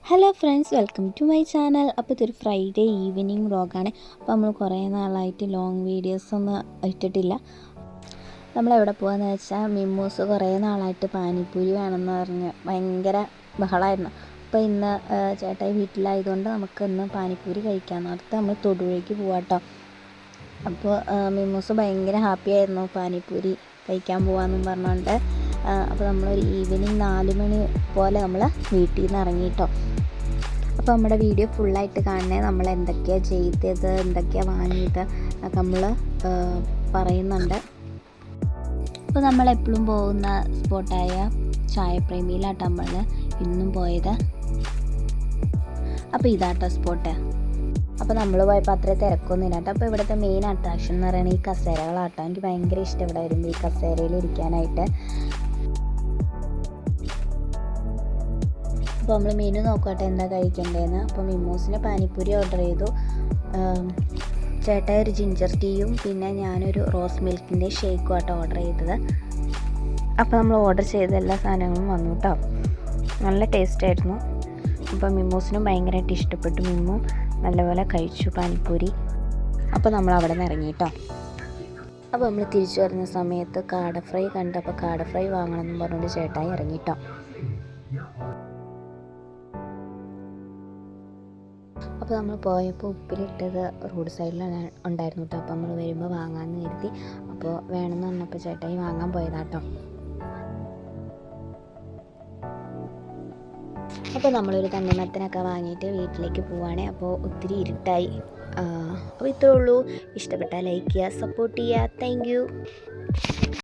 Hello friends, welcome to my channel. അപ്പോൾ ഇതൊരു Friday evening വ്ളോഗാണ്. അപ്പോൾ നമ്മൾ കുറേ നാളായിട്ട് ലോങ് വീഡിയോസൊന്നും ഇട്ടിട്ടില്ല. നമ്മളെവിടെ പോകാമെന്ന് വെച്ചാൽ മിമ്മൂസ് കുറേ നാളായിട്ട് പാനിപ്പൂരി വേണമെന്ന് പറഞ്ഞ് ഭയങ്കര ബഹളമായിരുന്നു. അപ്പോൾ ഇന്ന് ചേട്ടായി വീട്ടിലായതുകൊണ്ട് നമുക്ക് ഇന്ന് പാനിപ്പൂരി കഴിക്കാമെന്ന് ഓർത്ത് നമ്മൾ തൊടുപുഴയ്ക്ക് പോവാം കേട്ടോ. അപ്പോൾ മിമ്മൂസ് ഭയങ്കര ഹാപ്പി ആയിരുന്നു പാനിപ്പൂരി കഴിക്കാൻ പോകാമെന്നും പറഞ്ഞുകൊണ്ട്. അപ്പോൾ നമ്മളൊരു ഈവനിങ് 4 മണി പോലെ നമ്മൾ വീട്ടിൽ നിന്ന് ഇറങ്ങി കേട്ടോ. അപ്പോൾ നമ്മുടെ വീഡിയോ ഫുള്ളായിട്ട് കാണണേ. നമ്മൾ എന്തൊക്കെയാണ് ചെയ്തത്, എന്തൊക്കെയാണ് വാങ്ങിയത് എന്നൊക്കെ നമ്മൾ പറയുന്നുണ്ട്. അപ്പോൾ നമ്മളെപ്പോഴും പോകുന്ന സ്പോട്ടായ ചായപ്രേമിയിലാട്ടോ നമ്മൾ ഇന്നും പോയത്. അപ്പോൾ ഇതാട്ടോ സ്പോട്ട്. അപ്പോൾ നമ്മൾ പോയപ്പോൾ അത്ര തിരക്കൊന്നുമില്ല കേട്ടോ. അപ്പോൾ ഇവിടുത്തെ മെയിൻ അട്രാക്ഷൻ എന്ന് പറയുന്നത് ഈ കസേരകളാട്ടോ. എനിക്ക് ഭയങ്കര ഇഷ്ടം ഇവിടെ വരുമ്പോൾ ഈ കസേരയിൽ ഇരിക്കാനായിട്ട്. അപ്പോൾ നമ്മൾ മെനു നോക്കട്ടെ എന്താ കഴിക്കേണ്ടതെന്ന്. അപ്പോൾ മിമ്മൂസിന് പാനിപ്പൂരി ഓർഡർ ചെയ്തു. ചേട്ടായി ഒരു ജിഞ്ചർ ടീയും പിന്നെ ഞാനൊരു റോസ് മിൽക്കിൻ്റെ ഷേക്കും ആട്ടോ ഓർഡർ ചെയ്തത്. അപ്പോൾ നമ്മൾ ഓർഡർ ചെയ്ത എല്ലാ സാധനങ്ങളും വന്നു കേട്ടോ. നല്ല ടേസ്റ്റായിരുന്നു. അപ്പോൾ മിമ്മൂസിനും ഭയങ്കരമായിട്ട് ഇഷ്ടപ്പെട്ടു. മിമ്മു നല്ലപോലെ കഴിച്ചു പാനിപ്പൂരി. അപ്പോൾ നമ്മൾ അവിടെ നിന്ന് ഇറങ്ങി കേട്ടോ. അപ്പോൾ നമ്മൾ തിരിച്ചു വരുന്ന സമയത്ത് കാട ഫ്രൈ കണ്ടു. അപ്പോൾ കാട ഫ്രൈ വാങ്ങണമെന്ന് പറഞ്ഞുകൊണ്ട് ചേട്ടായി ഇറങ്ങി കേട്ടോ. അപ്പോൾ നമ്മൾ പോയപ്പോൾ ഉപ്പിലിട്ടത് റോഡ് സൈഡിലാണ് ഉണ്ടായിരുന്നു കേട്ടോ. അപ്പോൾ നമ്മൾ വരുമ്പോൾ വാങ്ങാമെന്ന് കരുതി. അപ്പോൾ വേണമെന്ന് പറഞ്ഞപ്പോൾ ചേട്ടായി വാങ്ങാൻ പോയതാട്ടോ. അപ്പോൾ നമ്മളൊരു തണ്ണിമത്തനൊക്കെ വാങ്ങിയിട്ട് വീട്ടിലേക്ക് പോവുകയാണ്. അപ്പോൾ ഒത്തിരി ഇരുട്ടായി. അപ്പോൾ ഇത്രേ ഉള്ളൂ. ഇഷ്ടപ്പെട്ടാൽ ലൈക്ക് ചെയ്യുക, സപ്പോർട്ട് ചെയ്യുക. Thank you.